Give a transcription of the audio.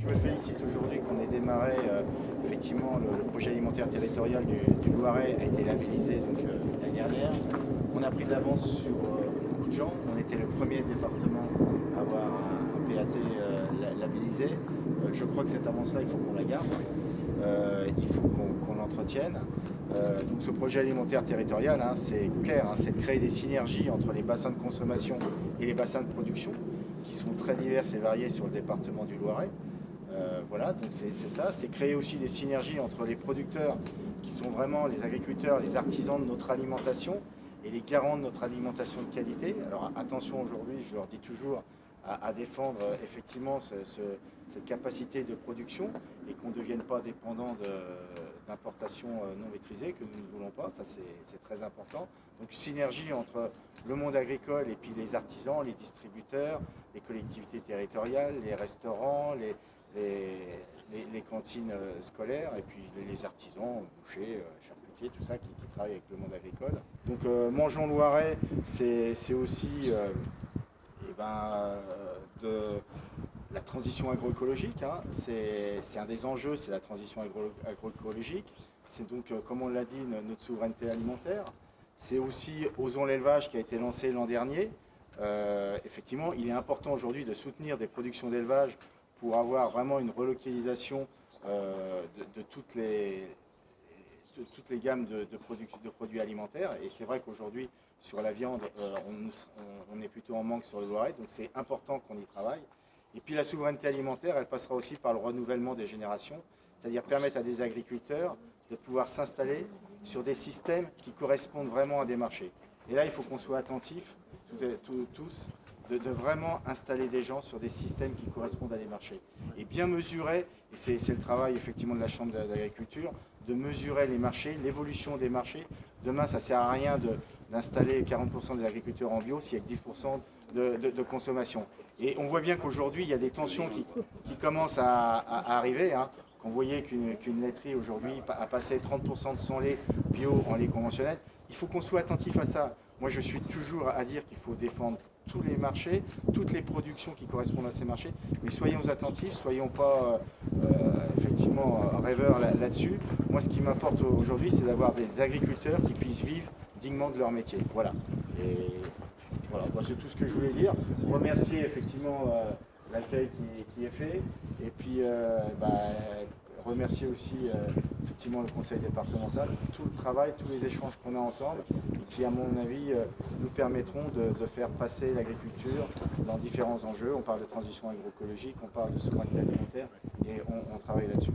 Je me félicite aujourd'hui qu'on ait démarré effectivement le projet alimentaire territorial du Loiret a été labellisé l'année dernière. On a pris de l'avance sur beaucoup de gens. On était le premier département à avoir un PAT labellisé. Je crois que cette avance-là, il faut qu'on la garde. Il faut qu'on l'entretienne. Donc ce projet alimentaire territorial, c'est clair, c'est de créer des synergies entre les bassins de consommation et les bassins de production qui sont très divers et variés sur le département du Loiret. Voilà, donc c'est ça, c'est créer aussi des synergies entre les producteurs qui sont vraiment les agriculteurs, les artisans de notre alimentation et les garants de notre alimentation de qualité. Alors attention aujourd'hui, je leur dis toujours à défendre effectivement cette capacité de production et qu'on ne devienne pas dépendant d'importations non maîtrisées que nous ne voulons pas, ça c'est très important. Donc synergie entre le monde agricole et puis les artisans, les distributeurs, les collectivités territoriales, les restaurants, les cantines scolaires et puis les artisans, bouchers, charcutiers, tout ça qui travaillent avec le monde agricole. Donc Mangeons Loiret, c'est aussi de la transition agroécologique. C'est un des enjeux, c'est la transition agroécologique. C'est donc, comme on l'a dit, notre souveraineté alimentaire. C'est aussi Osons l'élevage qui a été lancé l'an dernier. Effectivement, il est important aujourd'hui de soutenir des productions d'élevage pour avoir vraiment une relocalisation de toutes les gammes de produits alimentaires. Et c'est vrai qu'aujourd'hui, sur la viande, on est plutôt en manque sur le Loiret, donc c'est important qu'on y travaille. Et puis la souveraineté alimentaire, elle passera aussi par le renouvellement des générations, c'est-à-dire permettre à des agriculteurs de pouvoir s'installer sur des systèmes qui correspondent vraiment à des marchés. Et là, il faut qu'on soit attentifs, tous, de vraiment installer des gens sur des systèmes qui correspondent à des marchés. Et bien mesurer, et c'est le travail effectivement de la Chambre d'agriculture, de mesurer les marchés, l'évolution des marchés. Demain, ça ne sert à rien d'installer 40% des agriculteurs en bio s'il y a que 10% de consommation. Et on voit bien qu'aujourd'hui, il y a des tensions qui commencent à arriver. Quand vous voyez qu'une laiterie aujourd'hui a passé 30% de son lait bio en lait conventionnel, il faut qu'on soit attentif à ça. Moi, je suis toujours à dire qu'il faut défendre tous les marchés, toutes les productions qui correspondent à ces marchés, mais soyons attentifs, soyons pas effectivement rêveurs là-dessus. Moi, ce qui m'importe aujourd'hui, c'est d'avoir des agriculteurs qui puissent vivre dignement de leur métier. Voilà. Et voilà, c'est tout ce que je voulais dire. Remercier effectivement l'accueil qui est fait, et puis remercier aussi effectivement le conseil départemental, tout le travail, tous les échanges qu'on a ensemble, et qui à mon avis nous permettront de faire passer l'agriculture dans différents enjeux. On parle de transition agroécologique, on parle de souveraineté alimentaire, et on travaille là-dessus.